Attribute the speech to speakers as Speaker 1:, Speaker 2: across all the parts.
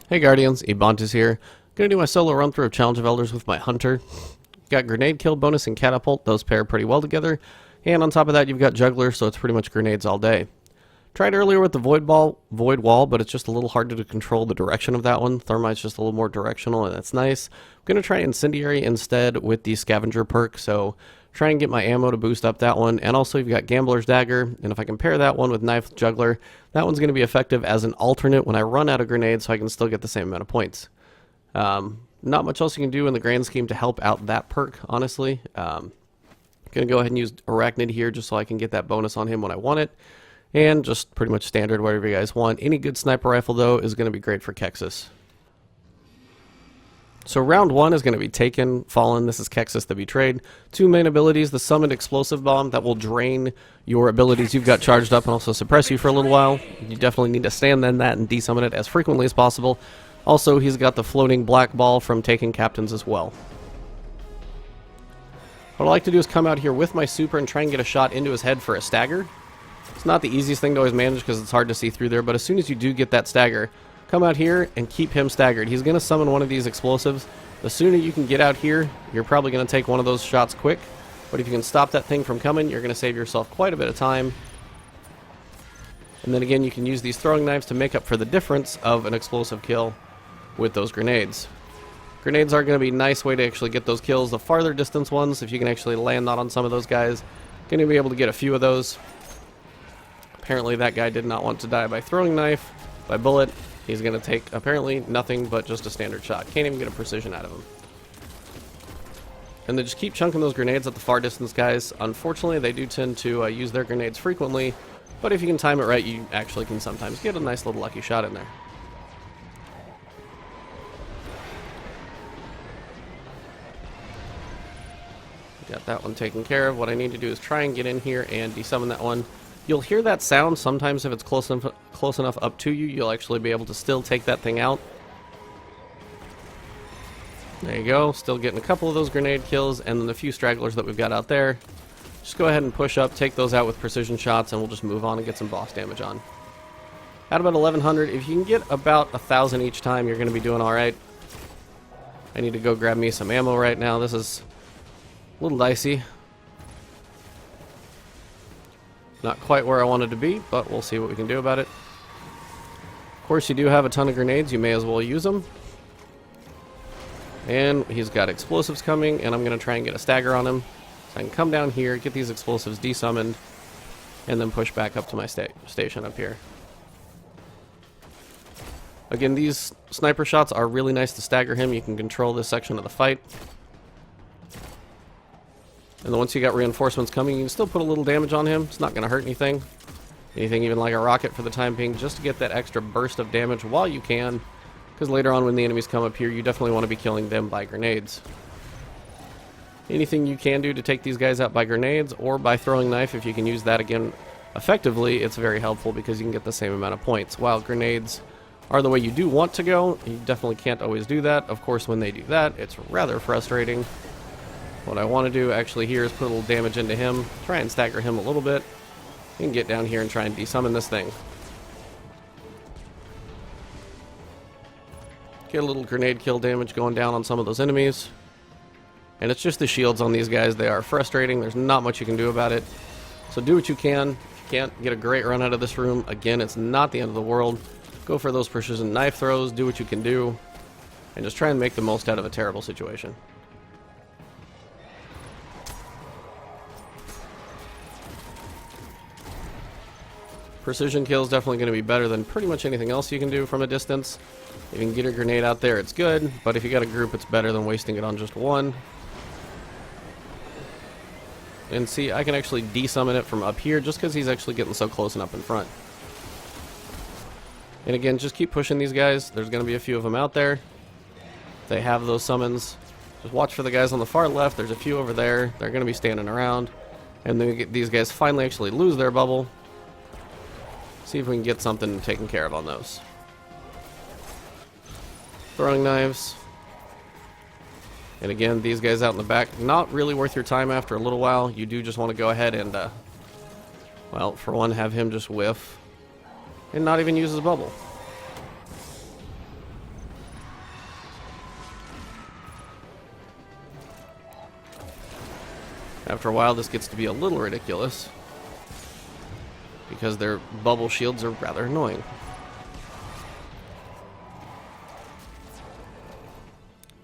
Speaker 1: Hey Guardians, Ebontis here. Gonna do my solo run through of Challenge of Elders with my Hunter. Got Grenade Kill bonus and Catapult, those pair pretty well together. And on top of that you've got Juggler, so it's pretty much grenades all day. Tried earlier with the Void Wall, but it's just a little harder to control the direction of that one. Thermite's just a little more directional, and that's nice. I'm gonna try Incendiary instead with the Scavenger perk, so try and get my ammo to boost up that one. And also you've got Gambler's Dagger, and if I can pair that one with Knife Juggler, that one's going to be effective as an alternate when I run out of grenades, so I can still get the same amount of points. Not much else you can do in the grand scheme to help out that perk, honestly. Going to go ahead and use Arachnid here just so I can get that bonus on him when I want it. And just pretty much standard, whatever you guys want. Any good sniper rifle, though, is going to be great for Keksis. So round 1 is going to be Taken, Fallen. This is Keksis the Betrayed. 2 main abilities, the Summoned Explosive Bomb that will drain your abilities you've got charged up and also suppress you for a little while. You definitely need to stand in that and desummon it as frequently as possible. Also, he's got the Floating Black Ball from Taken Captains as well. What I like to do is come out here with my super and try and get a shot into his head for a stagger. It's not the easiest thing to always manage because it's hard to see through there, but as soon as you do get that stagger, come out here and keep him staggered. He's going to summon one of these explosives. The sooner you can get out here, you're probably going to take one of those shots quick. But if you can stop that thing from coming, you're going to save yourself quite a bit of time. And then again, you can use these throwing knives to make up for the difference of an explosive kill with those grenades. Grenades are going to be a nice way to actually get those kills. The farther distance ones, if you can actually land that on some of those guys, going to be able to get a few of those. Apparently that guy did not want to die by throwing knife, by bullet. He's going to take, apparently, nothing but just a standard shot. Can't even get a precision out of him. And then just keep chunking those grenades at the far distance guys. Unfortunately, they do tend to use their grenades frequently, but if you can time it right, you actually can sometimes get a nice little lucky shot in there. Got that one taken care of. What I need to do is try and get in here and desummon that one. You'll hear that sound sometimes if it's close enough up to you. You'll actually be able to still take that thing out. There you go. Still getting a couple of those grenade kills, and then the few stragglers that we've got out there. Just go ahead and push up, take those out with precision shots, and we'll just move on and get some boss damage on. At about 1100, if you can get about 1,000 each time, you're going to be doing alright. I need to go grab me some ammo right now. This is a little dicey. Not quite where I wanted to be, but we'll see what we can do about it. Of course, you do have a ton of grenades. You may as well use them. And he's got explosives coming, and I'm going to try and get a stagger on him. So I can come down here, get these explosives desummoned, and then push back up to my station up here. Again, these sniper shots are really nice to stagger him. You can control this section of the fight. And then once you got reinforcements coming, you can still put a little damage on him. It's not going to hurt anything. Anything even like a rocket for the time being, just to get that extra burst of damage while you can. Because later on when the enemies come up here, you definitely want to be killing them by grenades. Anything you can do to take these guys out by grenades or by throwing knife, if you can use that again effectively, it's very helpful because you can get the same amount of points. While grenades are the way you do want to go, you definitely can't always do that. Of course, when they do that, it's rather frustrating. What I want to do actually here is put a little damage into him, try and stagger him a little bit, and get down here and try and desummon this thing. Get a little grenade kill damage going down on some of those enemies. And it's just the shields on these guys. They are frustrating. There's not much you can do about it. So do what you can. If you can't get a great run out of this room, again, it's not the end of the world. Go for those precision knife throws, do what you can do, and just try and make the most out of a terrible situation. Precision kill is definitely going to be better than pretty much anything else you can do from a distance. If you can get a grenade out there, it's good, but if you got a group, it's better than wasting it on just one. And see, I can actually desummon it from up here just because he's actually getting so close and up in front. And again, just keep pushing these guys. There's going to be a few of them out there. They have those summons. Just watch for the guys on the far left. There's a few over there. They're going to be standing around. And then these guys finally actually lose their bubble. See if we can get something taken care of on those. Throwing knives. And again, these guys out in the back, not really worth your time after a little while. You do just want to go ahead and, well, for one, have him just whiff and not even use his bubble. After a while, this gets to be a little ridiculous because their bubble shields are rather annoying.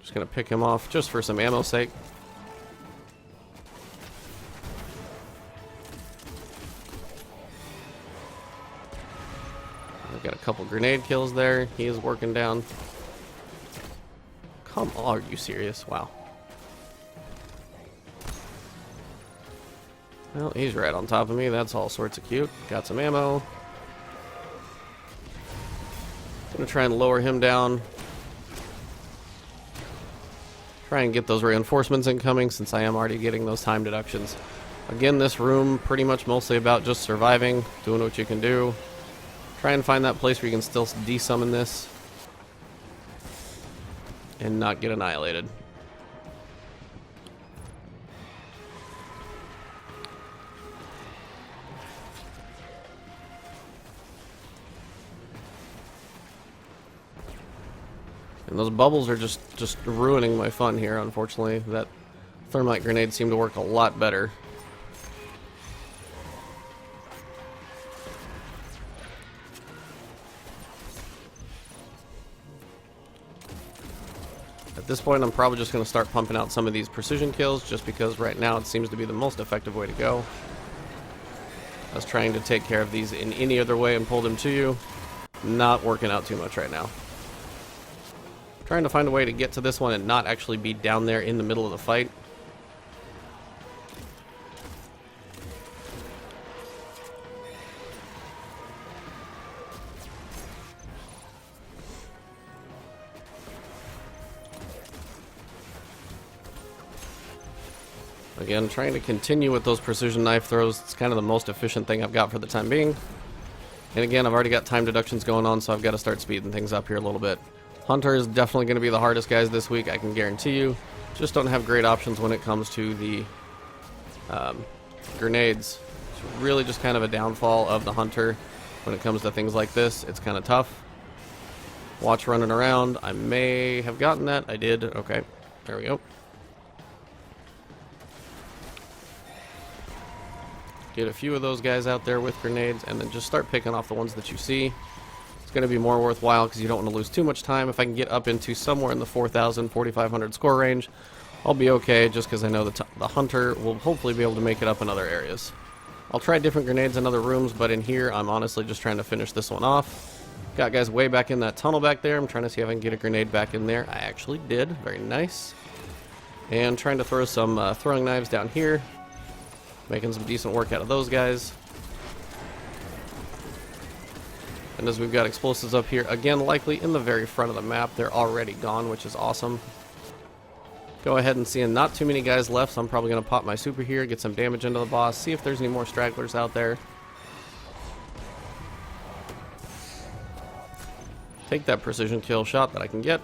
Speaker 1: Just gonna pick him off just for some ammo's sake. I've got a couple grenade kills there. He is working down. Come on, are you serious? Wow. Well, he's right on top of me. That's all sorts of cute. Got some ammo. Gonna try and lower him down. Try and get those reinforcements incoming since I am already getting those time deductions. Again, this room pretty much mostly about just surviving, doing what you can do. Try and find that place where you can still desummon this and not get annihilated. And those bubbles are just ruining my fun here, unfortunately. That thermite grenade seemed to work a lot better. At this point, I'm probably just going to start pumping out some of these precision kills, just because right now it seems to be the most effective way to go. I was trying to take care of these in any other way and pull them to you. Not working out too much right now. Trying to find a way to get to this one and not actually be down there in the middle of the fight. Again, trying to continue with those precision knife throws. It's kind of the most efficient thing I've got for the time being. And again, I've already got time deductions going on, so I've got to start speeding things up here a little bit. Hunter is definitely going to be the hardest guys this week, I can guarantee you. Just don't have great options when it comes to the grenades. It's really just kind of a downfall of the Hunter when it comes to things like this. It's kind of tough. Watch running around. I may have gotten that. I did. Okay, there we go. Get a few of those guys out there with grenades, and then just start picking off the ones that you see. It's going to be more worthwhile because you don't want to lose too much time. If I can get up into somewhere in the 4,000, 4,500 score range, I'll be okay, just because I know the Hunter will hopefully be able to make it up in other areas. I'll try different grenades in other rooms, but in here, I'm honestly just trying to finish this one off. Got guys way back in that tunnel back there. I'm trying to see if I can get a grenade back in there. I actually did. Very nice. And trying to throw some throwing knives down here. Making some decent work out of those guys. And as we've got explosives up here, again, likely in the very front of the map. They're already gone, which is awesome. Go ahead and seeing not too many guys left, so I'm probably going to pop my super here, get some damage into the boss, see if there's any more stragglers out there. Take that precision kill shot that I can get.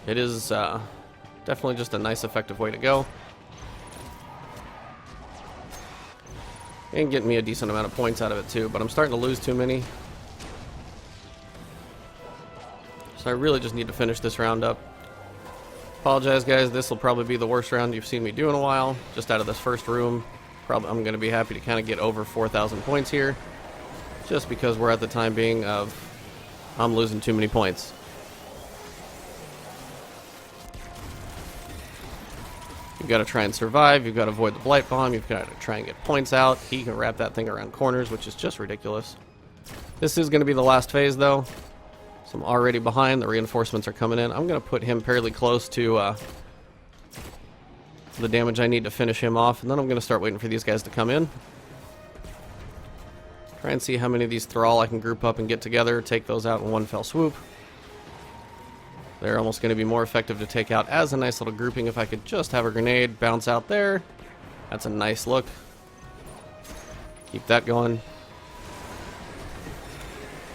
Speaker 1: It is definitely just a nice, effective way to go. And getting me a decent amount of points out of it too, but I'm starting to lose too many. So I really just need to finish this round up. Apologize guys, this will probably be the worst round you've seen me do in a while. Just out of this first room, probably I'm going to be happy to kind of get over 4,000 points here. Just because we're at the time being of I'm losing too many points. You've got to try and survive, you've got to avoid the blight bomb, you've got to try and get points out. He can wrap that thing around corners, which is just ridiculous. This is going to be the last phase though. So I'm already behind, the reinforcements are coming in. I'm going to put him fairly close to the damage I need to finish him off, and then I'm going to start waiting for these guys to come in. Try and see how many of these thrall I can group up and get together, take those out in one fell swoop. They're almost going to be more effective to take out as a nice little grouping if I could just have a grenade bounce out there. That's a nice look. Keep that going.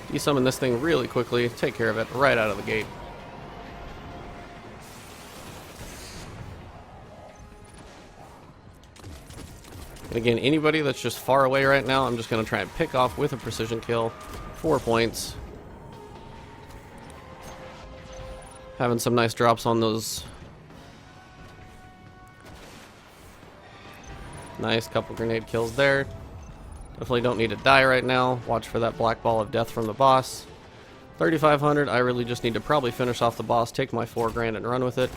Speaker 1: Desummon this thing really quickly, take care of it right out of the gate. And again, anybody that's just far away right now, I'm just going to try and pick off with a precision kill. 4 points. Having some nice drops on those Nice, couple grenade kills there. Definitely don't need to die right now. Watch for that black ball of death from the boss. 3,500, I really just need to probably finish off the boss, take my 4 grand and run with it.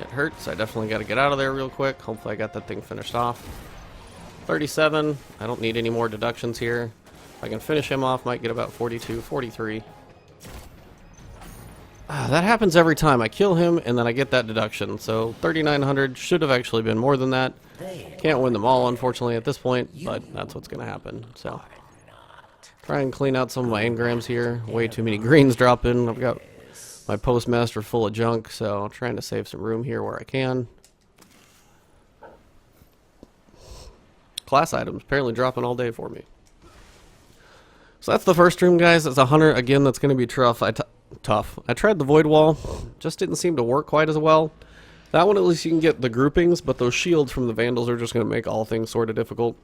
Speaker 1: It hurts. I definitely got to get out of there real quick. Hopefully I got that thing finished off. 37. I don't need any more deductions here. If I can finish him off, might get about 42, 43. That happens every time. I kill him and then I get that deduction. So 3,900 should have actually been more than that. Can't win them all, unfortunately, at this point, but that's what's going to happen. So try and clean out some of my engrams here. Way too many greens dropping. I've got my postmaster full of junk, so I'm trying to save some room here where I can. Class items apparently dropping all day for me. So that's the first room, guys. It's a hunter. Again, that's going to be tough. I tried the void wall. Just didn't seem to work quite as well. That one, at least you can get the groupings, but those shields from the vandals are just going to make all things sort of difficult.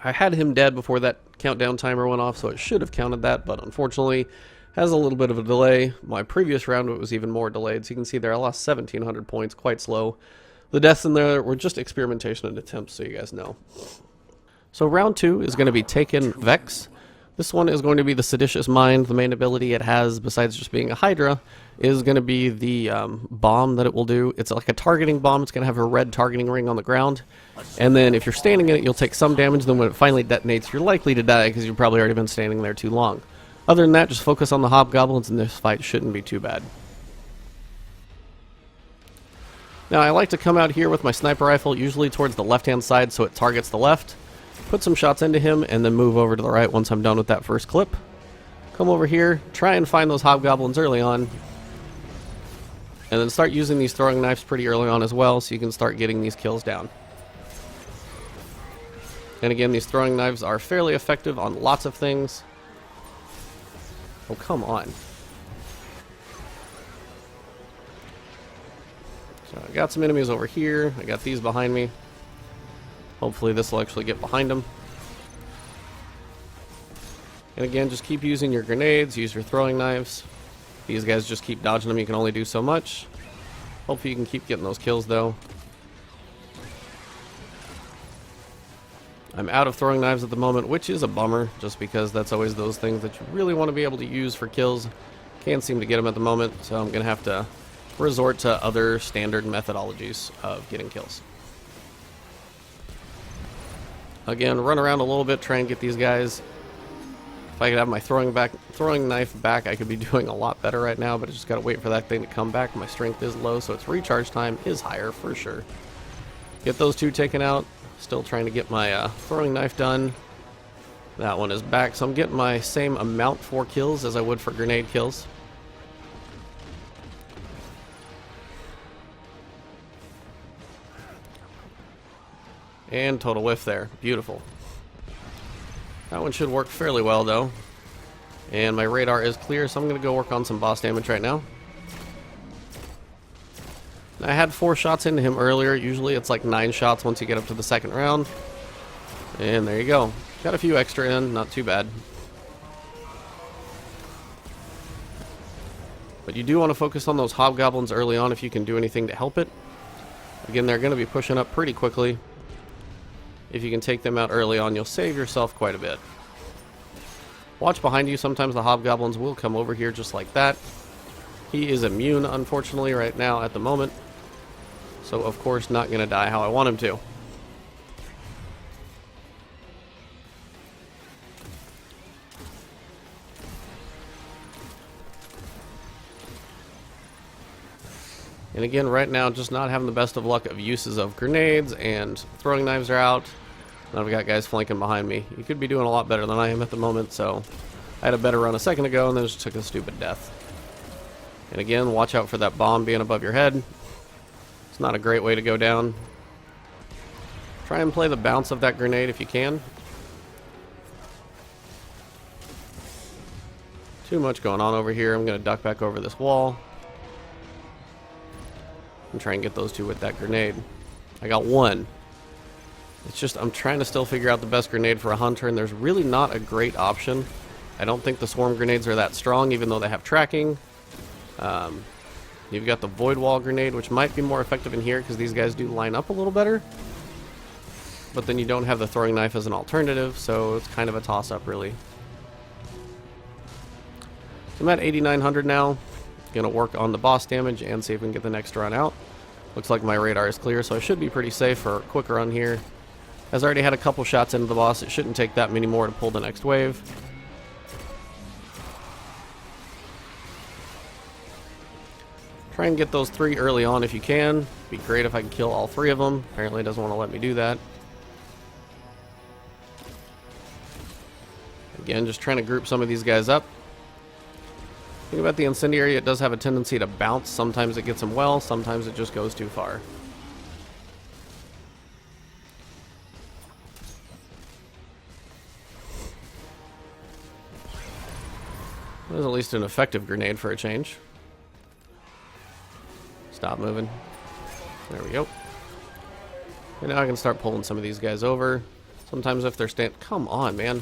Speaker 1: I had him dead before that countdown timer went off, so it should have counted that, but unfortunately has a little bit of a delay. My previous round it was even more delayed, so you can see there I lost 1,700 points, quite slow. The deaths in there were just experimentation and attempts, so you guys know. So round 2 is going to be Taken Vex. This one is going to be the Seditious Mind. The main ability it has, besides just being a Hydra, is going to be the bomb that it will do. It's like a targeting bomb. It's going to have a red targeting ring on the ground. And then if you're standing in it, you'll take some damage. Then when it finally detonates, you're likely to die because you've probably already been standing there too long. Other than that, just focus on the hobgoblins and this fight shouldn't be too bad. Now I like to come out here with my sniper rifle, usually towards the left-hand side so it targets the left. Put some shots into him and then move over to the right once I'm done with that first clip. Come over here, try and find those hobgoblins early on. And then start using these throwing knives pretty early on as well so you can start getting these kills down. And again, these throwing knives are fairly effective on lots of things. Oh, come on. So I got some enemies over here. I got these behind me. Hopefully this will actually get behind them. And again, just keep using your grenades, use your throwing knives. These guys just keep dodging them, you can only do so much. Hopefully you can keep getting those kills though. I'm out of throwing knives at the moment, which is a bummer, just because that's always those things that you really want to be able to use for kills. Can't seem to get them at the moment, so I'm going to have to resort to other standard methodologies of getting kills. Again, run around a little bit, try and get these guys. If I could have my throwing knife back, I could be doing a lot better right now, but I just got to wait for that thing to come back. My strength is low, so its recharge time is higher for sure. Get those two taken out. Still trying to get my throwing knife done. That one is back, so I'm getting my same amount for kills as I would for grenade kills. And total whiff there. Beautiful. That one should work fairly well though. And my radar is clear, so I'm going to go work on some boss damage right now. I had 4 shots into him earlier. Usually it's like 9 shots once you get up to the second round. And there you go. Got a few extra in, not too bad. But you do want to focus on those hobgoblins early on if you can do anything to help it. Again, they're going to be pushing up pretty quickly. If you can take them out early on, you'll save yourself quite a bit. Watch behind you. Sometimes the hobgoblins will come over here just like that. He is immune, unfortunately, right now at the moment. So, of course, not going to die how I want him to. And again, right now, just not having the best of luck of uses of grenades, and throwing knives are out. And I've got guys flanking behind me. You could be doing a lot better than I am at the moment, so I had a better run a second ago, and then just took a stupid death. And again, watch out for that bomb being above your head. It's not a great way to go down. Try and play the bounce of that grenade if you can. Too much going on over here. I'm going to duck back over this wall and try and get those two with that grenade. I got one. It's just I'm trying to still figure out the best grenade for a hunter, and there's really not a great option. I don't think the swarm grenades are that strong, even though they have tracking. You've got the void wall grenade, which might be more effective in here because these guys do line up a little better. But then you don't have the throwing knife as an alternative, so it's kind of a toss-up, really. So I'm at 8,900 now. Gonna work on the boss damage and see if we can get the next run out. Looks like my radar is clear, so I should be pretty safe for a quick run here. As I already had a couple shots into the boss, it shouldn't take that many more to pull the next wave. Try and get those 3 early on if you can. Be great if I can kill all 3 of them. Apparently it doesn't want to let me do that. Again, just trying to group some of these guys up. Think about the incendiary, it does have a tendency to bounce. Sometimes it gets them well, sometimes it just goes too far. That was at least an effective grenade for a change. Stop moving. There we go. And now I can start pulling some of these guys over. Sometimes if they're come on, man.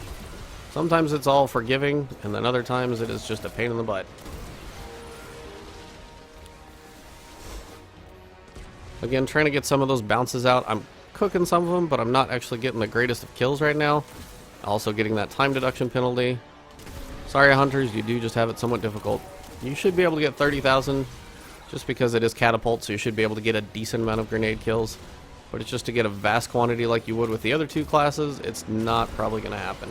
Speaker 1: Sometimes it's all forgiving, and then other times it is just a pain in the butt. Again, trying to get some of those bounces out. I'm cooking some of them, but I'm not actually getting the greatest of kills right now. Also getting that time deduction penalty. Sorry, hunters, you do just have it somewhat difficult. You should be able to get 30,000 just because it is catapult, so you should be able to get a decent amount of grenade kills. But it's just to get a vast quantity like you would with the other 2 classes, it's not probably going to happen.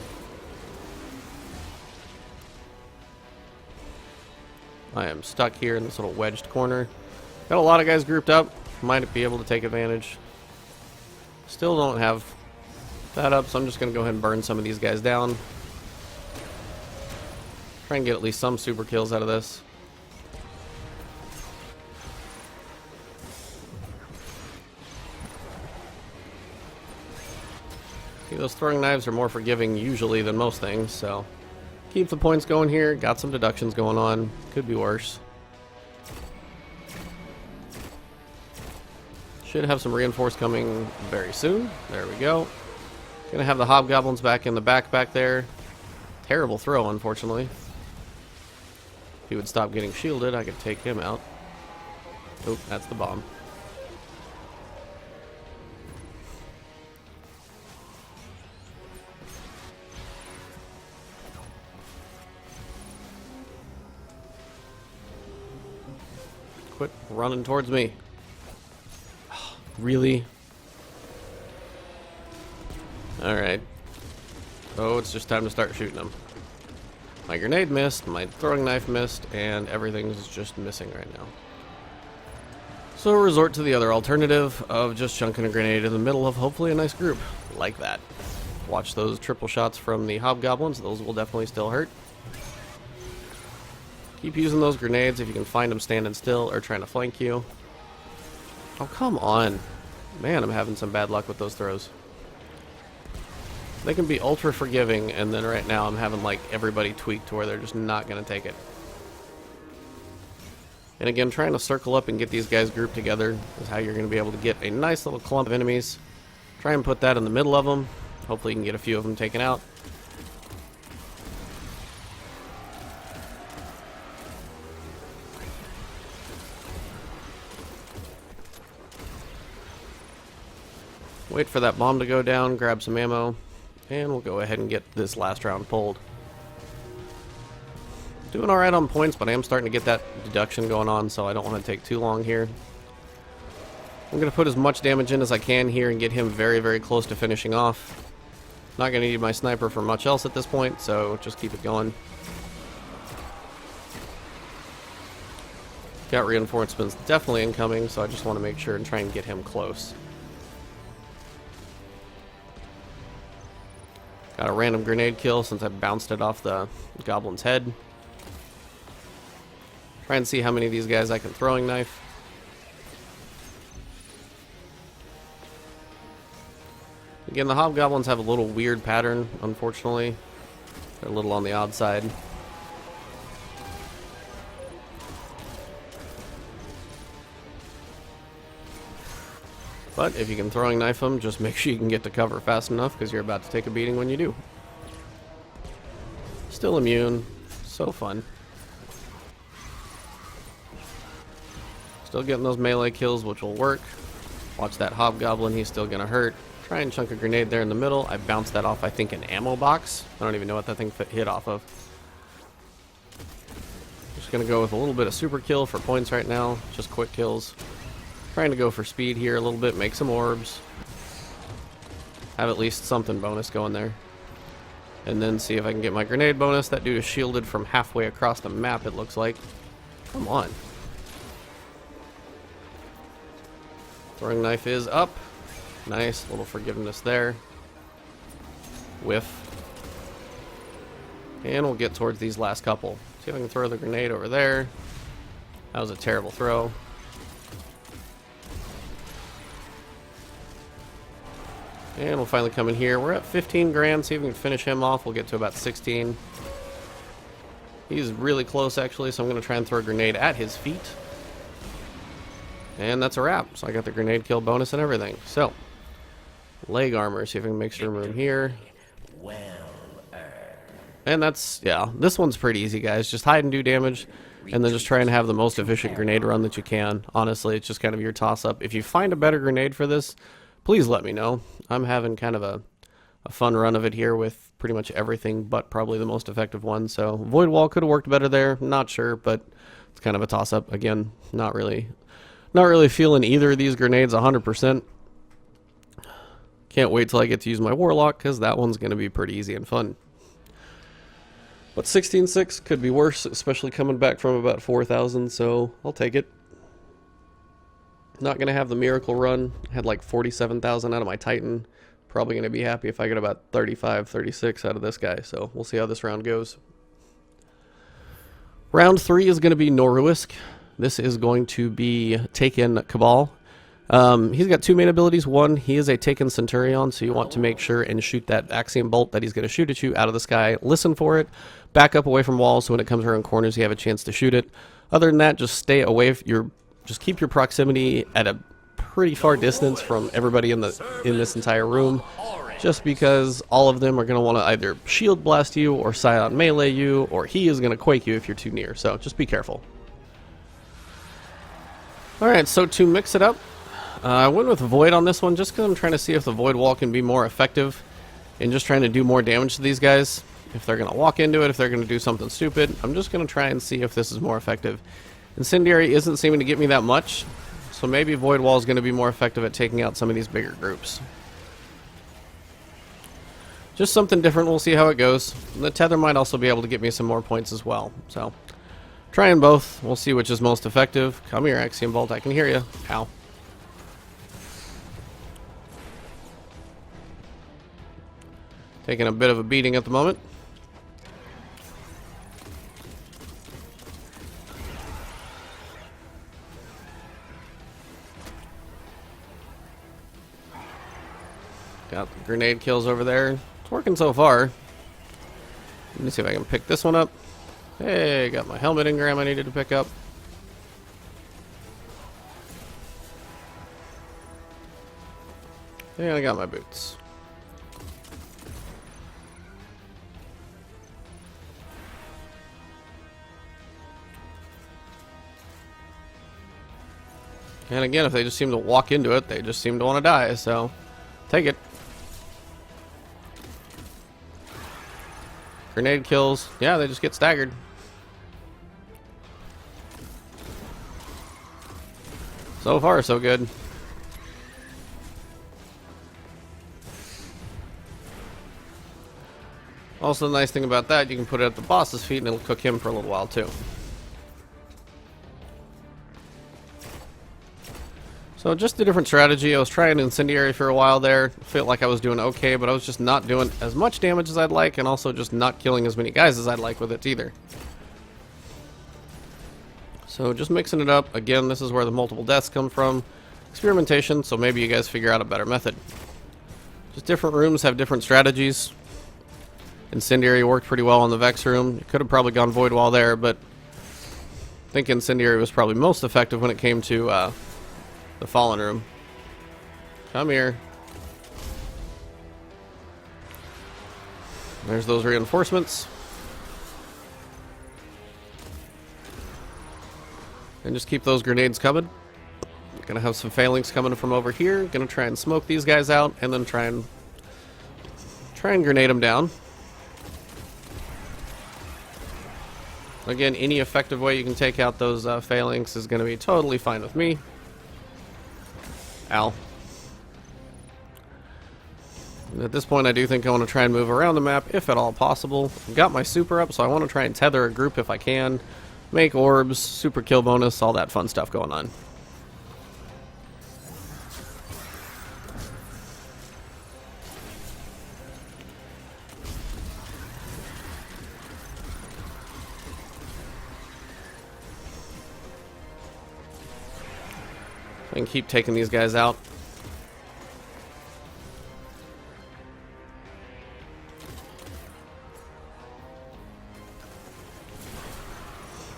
Speaker 1: I am stuck here in this little wedged corner. Got a lot of guys grouped up. Might be able to take advantage. Still don't have that up, so I'm just going to go ahead and burn some of these guys down. Try and get at least some super kills out of this. See, those throwing knives are more forgiving usually than most things, so keep the points going here. Got some deductions going on. Could be worse. Should have some reinforce coming very soon. There we go. Gonna have the hobgoblins back in the back there. Terrible throw, unfortunately. If he would stop getting shielded, I could take him out. Oop, that's the bomb. Quit running towards me. Really? Alright. Oh, it's just time to start shooting them. My grenade missed, my throwing knife missed, and everything's just missing right now. So resort to the other alternative of just chunking a grenade in the middle of hopefully a nice group. Like that. Watch those triple shots from the hobgoblins, those will definitely still hurt. Keep using those grenades if you can find them standing still or trying to flank you. Oh, come on. Man, I'm having some bad luck with those throws. They can be ultra forgiving, and then right now I'm having like everybody tweaked to where they're just not going to take it. And again, trying to circle up and get these guys grouped together is how you're going to be able to get a nice little clump of enemies. Try and put that in the middle of them. Hopefully you can get a few of them taken out. Wait for that bomb to go down, grab some ammo, and we'll go ahead and get this last round pulled. Doing alright on points, but I am starting to get that deduction going on, so I don't want to take too long here. I'm going to put as much damage in as I can here and get him very, very close to finishing off. Not going to need my sniper for much else at this point, so just keep it going. Got reinforcements definitely incoming, so I just want to make sure and try and get him close. Got a random grenade kill since I bounced it off the goblin's head. Try and see how many of these guys I can throwing knife. Again, the hobgoblins have a little weird pattern, unfortunately. They're a little on the odd side. But if you can throwing knife them, just make sure you can get to cover fast enough, because you're about to take a beating when you do. Still immune. So fun. Still getting those melee kills, which will work. Watch that hobgoblin, he's still gonna hurt. Try and chunk a grenade there in the middle. I bounced that off, I think, an ammo box. I don't even know what that thing hit off of. Just gonna go with a little bit of super kill for points right now. Just quick kills. Trying to go for speed here a little bit, make some orbs. Have at least something bonus going there. And then see if I can get my grenade bonus. That dude is shielded from halfway across the map, it looks like. Come on. Throwing knife is up. Nice, little forgiveness there. Whiff. And we'll get towards these last couple. See if I can throw the grenade over there. That was a terrible throw. And we'll finally come in here. We're at 15 grand. See if we can finish him off. We'll get to about 16. He's really close, actually, so I'm going to try and throw a grenade at his feet. And that's a wrap. So I got the grenade kill bonus and everything. So, leg armor. See if I can make some room here. And that's, yeah, this one's pretty easy, guys. Just hide and do damage, and then just try and have the most efficient grenade run that you can. Honestly, it's just kind of your toss-up. If you find a better grenade for this, please let me know. I'm having kind of a fun run of it here with pretty much everything but probably the most effective one. So Void Wall could have worked better there. Not sure, but it's kind of a toss-up. Again, not really feeling either of these grenades 100%. Can't wait till I get to use my Warlock, because that one's going to be pretty easy and fun. But 16.6 could be worse, especially coming back from about 4,000, so I'll take it. Not going to have the miracle run. Had like 47,000 out of my Titan. Probably going to be happy if I get about 35, 36 out of this guy, so we'll see how this round goes. Round 3 is going to be Noru'usk. This is going to be Taken Cabal. He's got two main abilities. One, he is a Taken Centurion, so you want to make sure and shoot that Axiom Bolt that he's going to shoot at you out of the sky. Listen for it. Back up away from walls, so when it comes around corners, you have a chance to shoot it. Other than that, just stay away. Just keep your proximity at a pretty far distance from everybody in this entire room, just because all of them are going to want to either shield blast you or Scion melee you, or he is going to quake you if you're too near, so just be careful. Alright, so to mix it up, I went with Void on this one just because I'm trying to see if the Void Wall can be more effective in just trying to do more damage to these guys. If they're going to walk into it, if they're going to do something stupid, I'm just going to try and see if this is more effective. Incendiary isn't seeming to get me that much, so maybe Void Wall is going to be more effective at taking out some of these bigger groups. Just something different, we'll see how it goes. And the Tether might also be able to get me some more points as well, so trying both, we'll see which is most effective. Come here, Axiom Bolt, I can hear you. Ow. Taking a bit of a beating at the moment. Got the grenade kills over there. It's working so far. Let me see if I can pick this one up. Hey, got my helmet engram I needed to pick up. And I got my boots. And again, if they just seem to walk into it, they just seem to want to die, so take it. Grenade kills. Yeah, they just get staggered. So far, so good. Also, the nice thing about that, you can put it at the boss's feet and it'll cook him for a little while, too. So just a different strategy. I was trying Incendiary for a while there. Felt like I was doing okay, but I was just not doing as much damage as I'd like, and also just not killing as many guys as I'd like with it either. So just mixing it up. Again, this is where the multiple deaths come from. Experimentation, so maybe you guys figure out a better method. Just different rooms have different strategies. Incendiary worked pretty well on the Vex room. You could have probably gone Void Wall there, but I think Incendiary was probably most effective when it came to the Fallen room. Come here. There's those reinforcements. And just keep those grenades coming. Gonna have some phalanx coming from over here. Gonna try and smoke these guys out, and then try and grenade them down. Again, any effective way you can take out those phalanx is gonna be totally fine with me. Ow. And at this point, I do think I want to try and move around the map, if at all possible. I've got my super up, so I want to try and tether a group if I can. Make orbs, super kill bonus, all that fun stuff going on. And keep taking these guys out.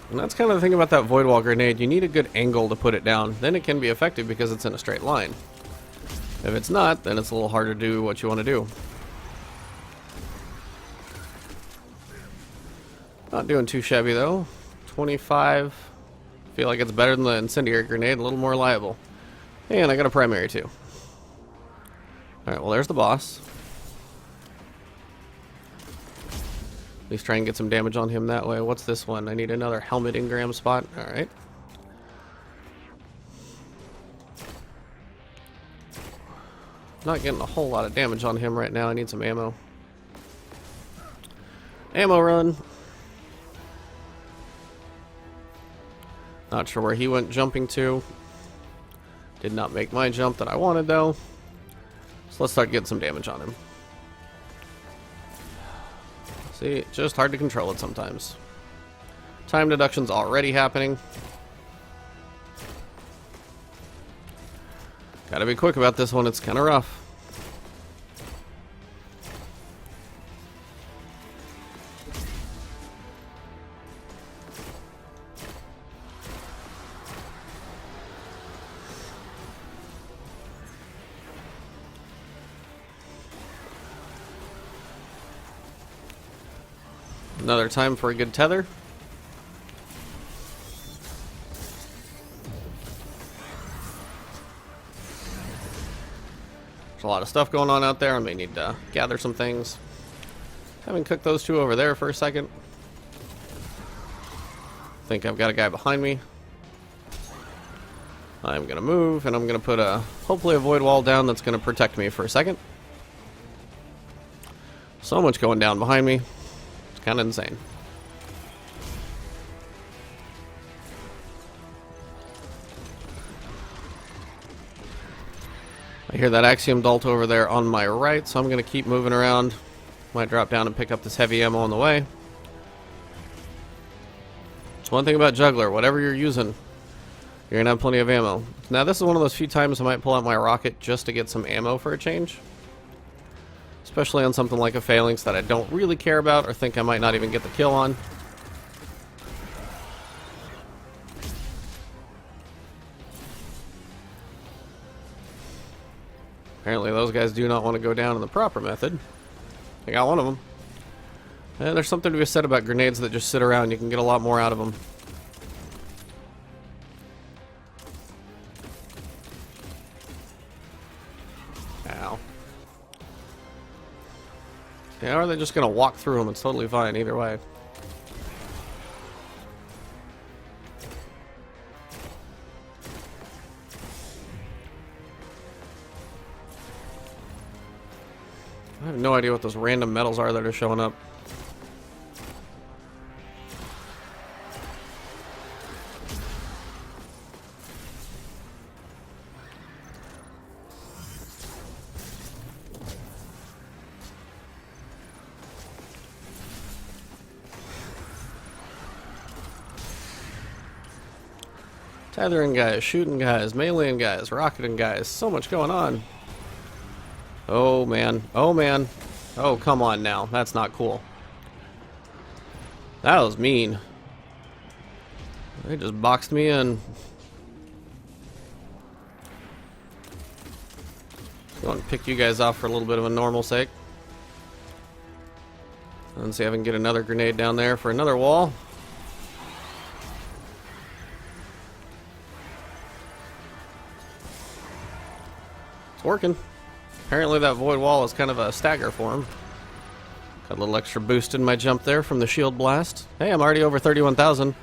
Speaker 1: And that's kind of the thing about that void wall grenade. You need a good angle to put it down. Then it can be effective because it's in a straight line. If it's not, then it's a little harder to do what you want to do. Not doing too shabby though. 25. Feel like it's better than the incendiary grenade, a little more reliable. And I got a primary too. Alright, well there's the boss. At least try and get some damage on him that way. What's this one? I need another helmet engram spot. Alright. Not getting a whole lot of damage on him right now. I need some ammo. Ammo run. Not sure where he went jumping to. Did not make my jump that I wanted though. So let's start getting some damage on him. See, just hard to control it sometimes. Time deduction's already happening. Gotta be quick about this one, it's kinda rough. Another time for a good tether. There's a lot of stuff going on out there. I may need to gather some things. Having cooked those two over there for a second. Think I've got a guy behind me. I'm gonna move and I'm gonna put hopefully a void wall down that's gonna protect me for a second. So much going down behind me. Kind of insane. I hear that Axiom Dalt over there on my right, so I'm going to keep moving around. Might drop down and pick up this heavy ammo on the way. It's one thing about Juggler, whatever you're using, you're going to have plenty of ammo. Now this is one of those few times I might pull out my rocket just to get some ammo for a change. Especially on something like a phalanx that I don't really care about or think I might not even get the kill on. Apparently those guys do not want to go down in the proper method. I got one of them. And there's something to be said about grenades that just sit around. You can get a lot more out of them. Ow. Yeah, or they're just going to walk through them. It's totally fine either way. I have no idea what those random metals are that are showing up. Tethering guys, shooting guys, meleeing guys, rocketing guys, so much going on. Oh man, oh man. Oh, come on now, that's not cool. That was mean. They just boxed me in. I want to pick you guys off for a little bit of a normal sake. And see if I can get another grenade down there for another wall. It's working. Apparently that void wall is kind of a stagger for him. Got a little extra boost in my jump there from the shield blast. Hey, I'm already over 31,000.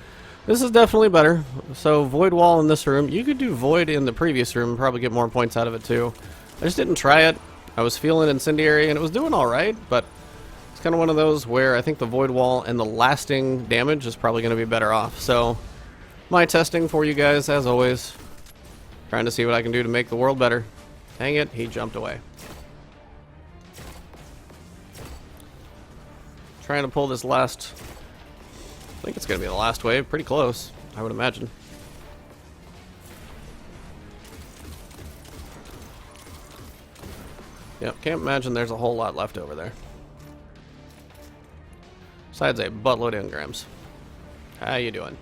Speaker 1: This is definitely better. So void wall in this room. You could do void in the previous room and probably get more points out of it too. I just didn't try it. I was feeling incendiary and it was doing alright, but it's kind of one of those where I think the void wall and the lasting damage is probably going to be better off. So my testing for you guys, as always. Trying to see what I can do to make the world better. Dang it, he jumped away. Trying to pull this last... I think it's going to be the last wave. Pretty close, I would imagine. Yep, can't imagine there's a whole lot left over there. Besides a buttload of engrams. How you doing?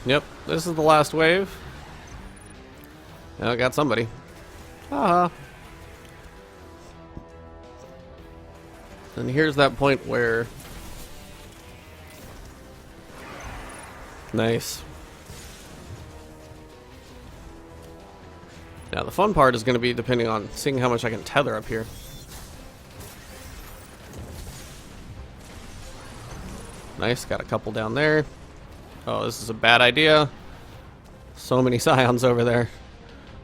Speaker 1: Yep, this is the last wave. I got somebody. Haha. And here's that point where... Nice. Now the fun part is going to be depending on seeing how much I can tether up here. Nice, got a couple down there. Oh, this is a bad idea. So many scions over there.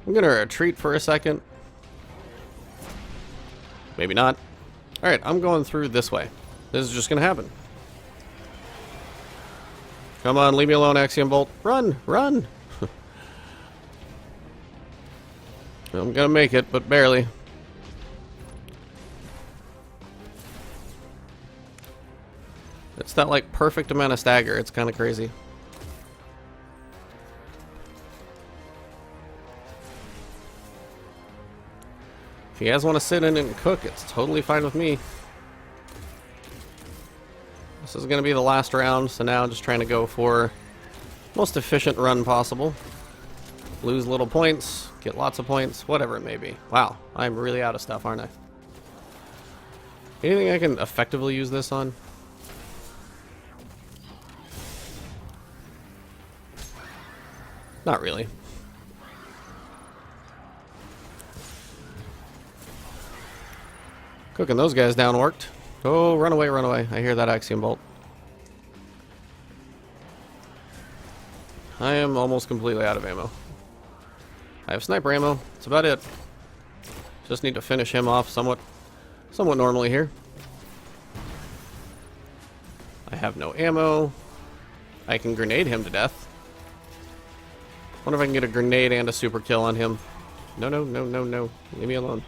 Speaker 1: I'm going to retreat for a second. Maybe not. Alright, I'm going through this way. This is just going to happen. Come on, leave me alone, Axiom Bolt. Run! Run! I'm going to make it, but barely. It's that, like, perfect amount of stagger. It's kind of crazy. If you guys want to sit in and cook, it's totally fine with me. This is going to be the last round, so now I'm just trying to go for most efficient run possible. Lose little points, get lots of points, whatever it may be. Wow, I'm really out of stuff, aren't I? Anything I can effectively use this on? Not really. Cooking those guys down worked. Oh, run away, run away. I hear that Axiom Bolt. I am almost completely out of ammo. I have sniper ammo. That's about it. Just need to finish him off somewhat normally here. I have no ammo. I can grenade him to death. Wonder if I can get a grenade and a super kill on him. No, no, no, no, no. Leave me alone.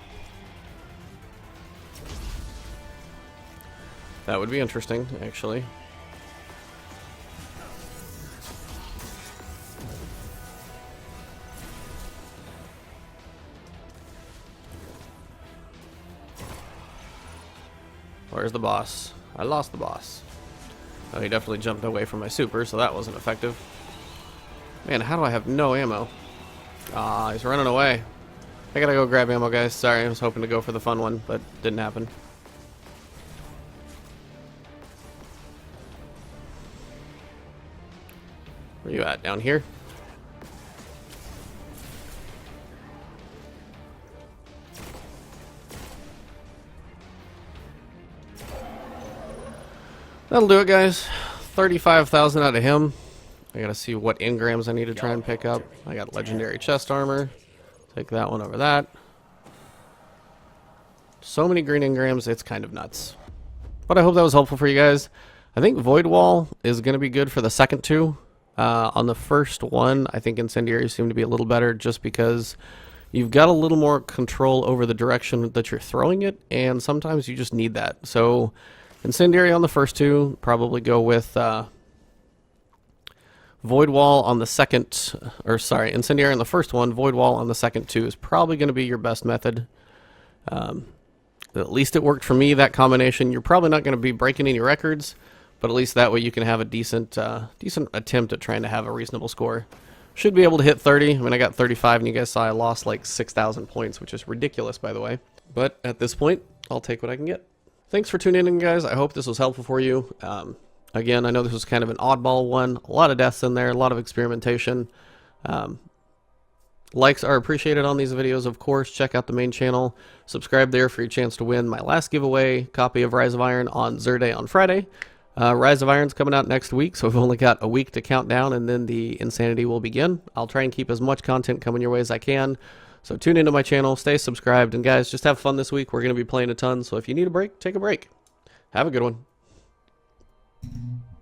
Speaker 1: That would be interesting, actually. Where's the boss? I lost the boss. Oh, he definitely jumped away from my super, so that wasn't effective. Man, how do I have no ammo? Ah, he's running away. I gotta go grab ammo, guys. Sorry, I was hoping to go for the fun one, but didn't happen. Where you at? Down here? That'll do it, guys. 35,000 out of him. I gotta see what engrams I need to try and pick up. I got legendary chest armor. Take that one over that. So many green engrams, it's kind of nuts. But I hope that was helpful for you guys. I think Void Wall is going to be good for the second two. On the first one, I think incendiaries seem to be a little better just because you've got a little more control over the direction that you're throwing it, and sometimes you just need that. So incendiary on the first two, probably go with Void Wall on the second, or sorry, incendiary on the first one, Void Wall on the second two is probably going to be your best method. At least it worked for me, that combination. You're probably not going to be breaking any records, but at least that way you can have a decent attempt at trying to have a reasonable score. Should be able to hit 30. I mean, I got 35, and you guys saw I lost like 6,000 points, which is ridiculous, by the way. But at this point, I'll take what I can get. Thanks for tuning in, guys. I hope this was helpful for you. Again, I know this was kind of an oddball one. A lot of deaths in there, a lot of experimentation. Likes are appreciated on these videos, of course. Check out the main channel. Subscribe there for your chance to win my last giveaway copy of Rise of Iron on Zerday on Friday. Rise of Iron's coming out next week, so we've only got a week to count down, and then the insanity will begin. I'll try and keep as much content coming your way as I can. So tune into my channel, stay subscribed, and guys, just have fun this week. We're going to be playing a ton, so if you need a break, take a break. Have a good one.